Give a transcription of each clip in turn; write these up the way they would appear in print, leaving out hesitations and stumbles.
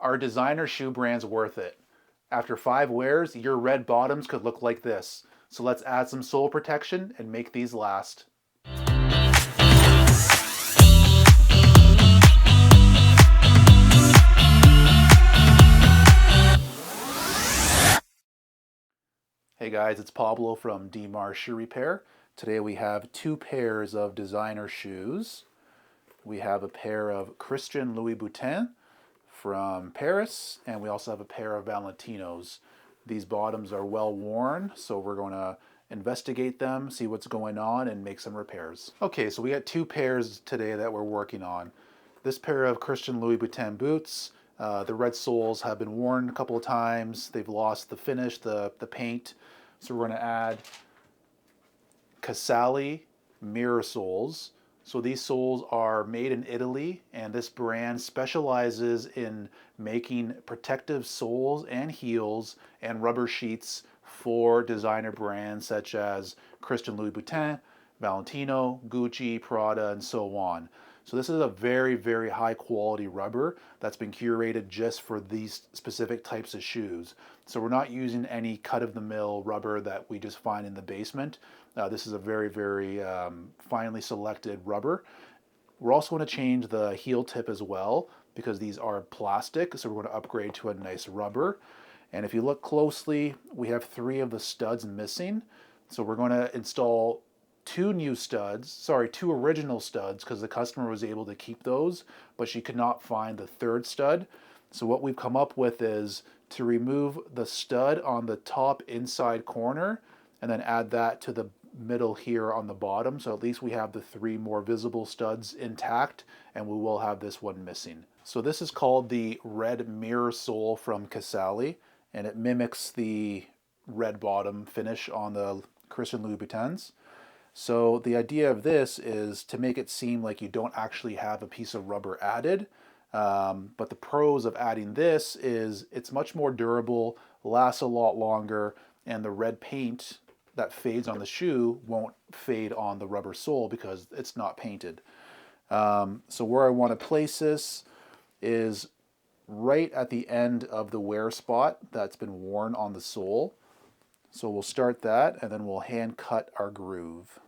Are designer shoe brands worth it? After 5 wears, your red bottoms could look like this. So let's add some sole protection and make these last. Hey guys, it's Pablo from DMAR Shoe Repair. Today we have 2 pairs of designer shoes. We have a pair of Christian Louboutin from Paris, and we also have a pair of Valentinos. These bottoms are well worn, so we're going to investigate them, see what's going on, and make some repairs. Okay, so we got 2 pairs today that we're working on. This pair of Christian Louboutin boots, the red soles have been worn a couple of times. They've lost the finish, the paint. So we're going to add Casali mirror soles. So these soles are made in Italy, and this brand specializes in making protective soles and heels and rubber sheets for designer brands such as Christian Louboutin, Valentino, Gucci, Prada, and so on. So this is a very, very high quality rubber that's been curated just for these specific types of shoes. So we're not using any cut-of-the-mill rubber that we just find in the basement. This is a very, very finely selected rubber. We're also going to change the heel tip as well because these are plastic, so we're going to upgrade to a nice rubber. And if you look closely, we have 3 of the studs missing. So we're going to install 2 original studs because the customer was able to keep those, but she could not find the 3rd stud. So what we've come up with is to remove the stud on the top inside corner and then add that to the middle here on the bottom. So at least we have the 3 more visible studs intact, and we will have this one missing. So this is called the red mirror sole from Casali, and it mimics the red bottom finish on the Christian Louboutins. So the idea of this is to make it seem like you don't actually have a piece of rubber added. But the pros of adding this is it's much more durable, lasts a lot longer, and the red paint that fades on the shoe won't fade on the rubber sole because it's not painted. So where I want to place this is right at the end of the wear spot that's been worn on the sole. So we'll start that, and then we'll hand cut our groove.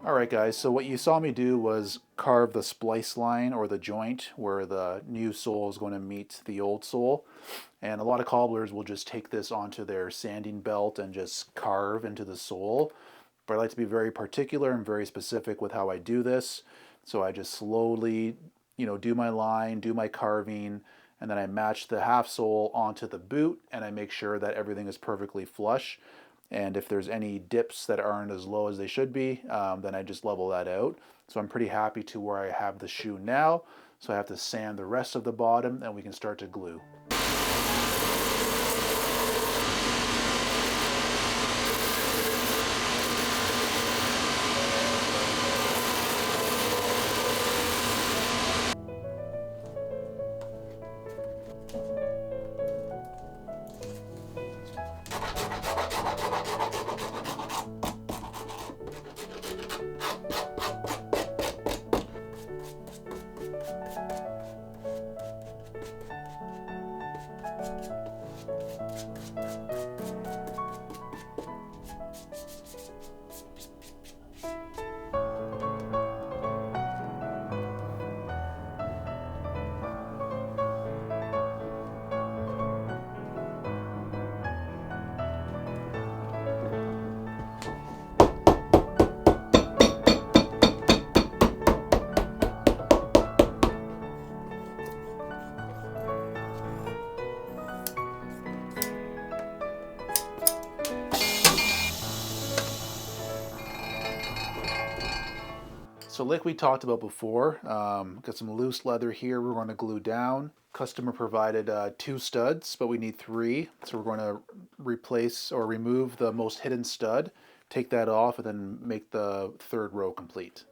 Alright guys, so what you saw me do was carve the splice line or the joint where the new sole is going to meet the old sole. And a lot of cobblers will just take this onto their sanding belt and just carve into the sole. But I like to be very particular and very specific with how I do this. So I just slowly, do my line, do my carving, and then I match the half sole onto the boot, and I make sure that everything is perfectly flush. And if there's any dips that aren't as low as they should be, then I just level that out. So I'm pretty happy to where I have the shoe now. So I have to sand the rest of the bottom, and we can start to glue. So like we talked about before, got some loose leather here we're going to glue down. Customer provided 2 studs, but we need 3. So we're going to replace or remove the most hidden stud, take that off, and then make the 3rd row complete.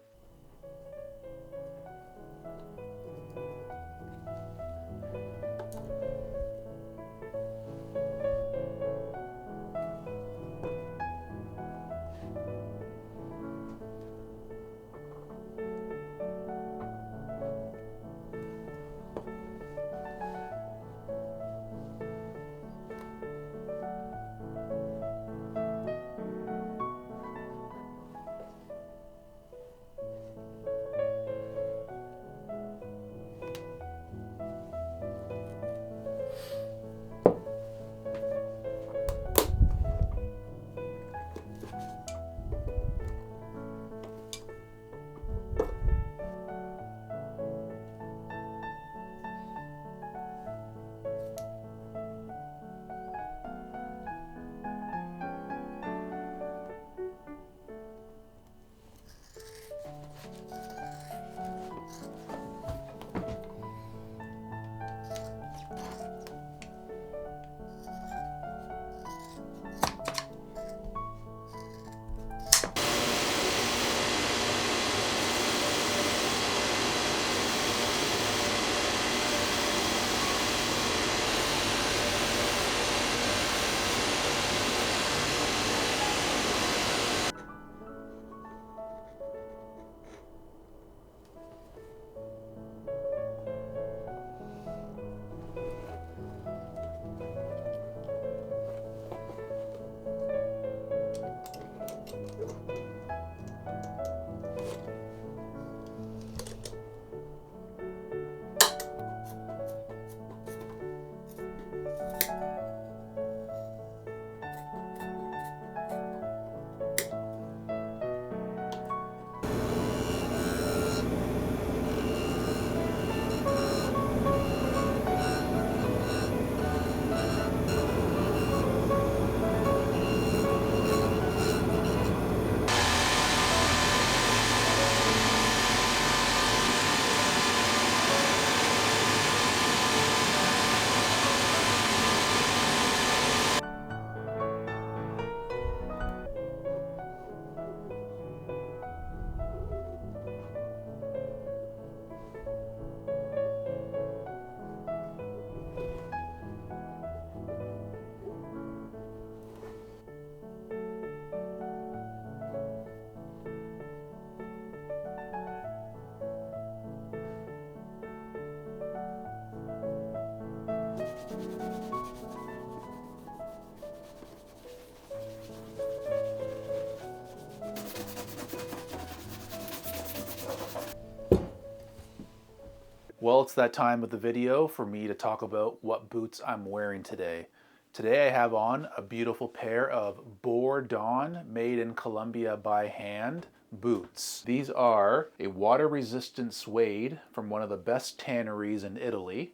Well, it's that time of the video for me to talk about what boots I'm wearing today. Today I have on a beautiful pair of Bourdon made in Colombia by hand boots. These are a water-resistant suede from one of the best tanneries in Italy.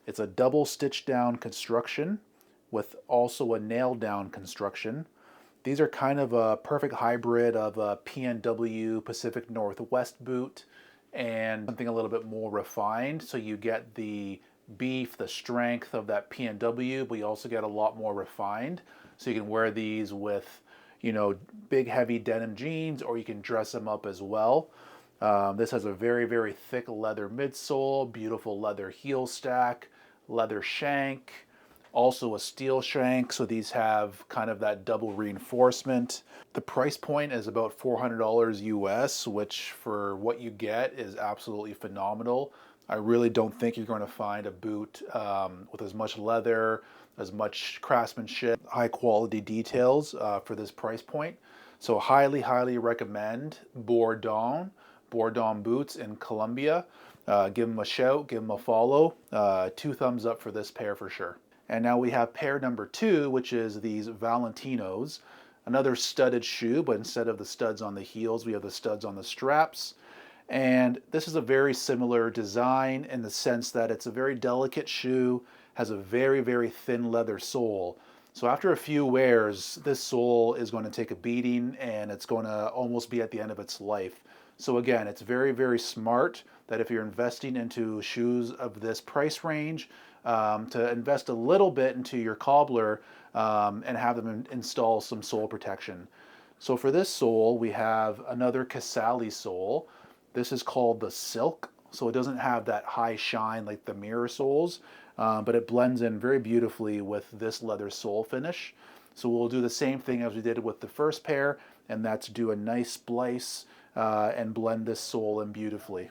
It's a double stitch down construction with also a nail down construction. These are kind of a perfect hybrid of a PNW Pacific Northwest boot and something a little bit more refined. So you get the beef, the strength of that PNW, but you also get a lot more refined. So you can wear these with, you know, big heavy denim jeans, or you can dress them up as well. This has a very, very thick leather midsole, beautiful leather heel stack, leather shank, also a steel shank, so these have kind of that double reinforcement. The price point is about $400 US, which for what you get is absolutely phenomenal. I really don't think you're going to find a boot with as much leather, as much craftsmanship, high quality details for this price point. So highly, highly recommend Bourdon boots in Colombia. Give them a shout, give them a follow. 2 thumbs up for this pair for sure. And now we have pair number 2, which is these Valentinos. Another studded shoe, but instead of the studs on the heels, we have the studs on the straps. And this is a very similar design in the sense that it's a very delicate shoe, has a very, very thin leather sole. So after a few wears, this sole is going to take a beating and it's going to almost be at the end of its life. So again, it's very, very smart that if you're investing into shoes of this price range, to invest a little bit into your cobbler and have them install some sole protection. So for this sole, we have another Casali sole. This is called the Silk, so it doesn't have that high shine like the mirror soles, but it blends in very beautifully with this leather sole finish. So we'll do the same thing as we did with the first pair, and that's do a nice splice and blend this sole in beautifully.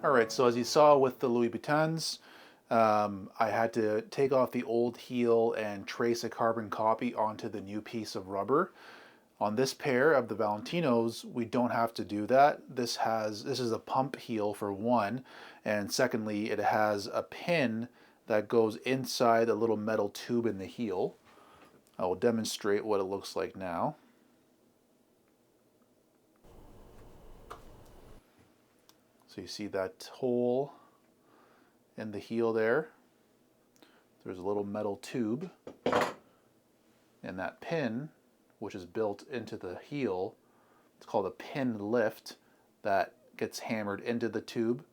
All right, so as you saw with the Louboutins, I had to take off the old heel and trace a carbon copy onto the new piece of rubber. On this pair of the Valentinos, we don't have to do that. This is a pump heel for one, and secondly, it has a pin that goes inside a little metal tube in the heel. I will demonstrate what it looks like now. So you see that hole in the heel there. There's a little metal tube, and that pin, which is built into the heel, it's called a pin lift, that gets hammered into the tube,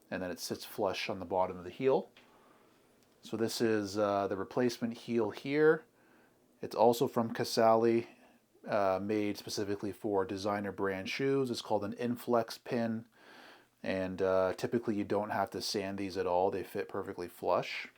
and then it sits flush on the bottom of the heel. So this is the replacement heel here. It's also from Casali, made specifically for designer brand shoes. It's called an inflex pin. And typically you don't have to sand these at all. They fit perfectly flush.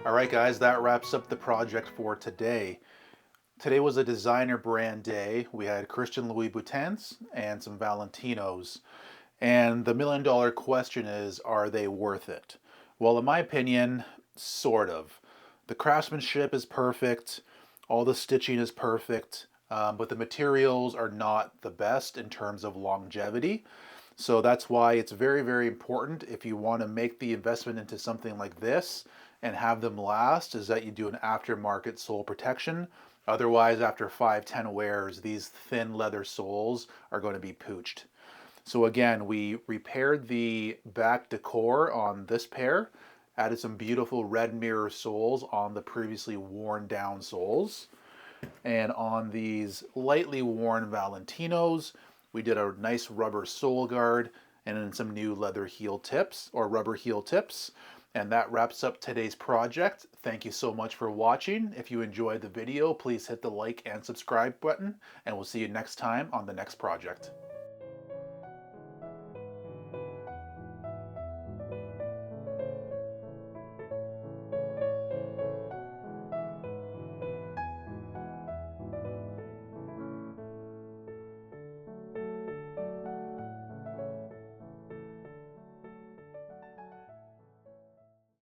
All right, guys, that wraps up the project for today. Today was a designer brand day. We had Christian Louboutins and some Valentinos. And the $1 million question is, are they worth it? Well, in my opinion, sort of. The craftsmanship is perfect, all the stitching is perfect, but the materials are not the best in terms of longevity. So that's why it's very, very important if you want to make the investment into something like this and have them last, is that you do an aftermarket sole protection. Otherwise, after 5-10 wears, these thin leather soles are going to be pooched. So again, we repaired the back decor on this pair, added some beautiful red mirror soles on the previously worn down soles. And on these lightly worn Valentinos, we did a nice rubber sole guard and then some new leather heel tips or rubber heel tips. And that wraps up today's project. Thank you so much for watching. If you enjoyed the video, please hit the like and subscribe button, and we'll see you next time on the next project.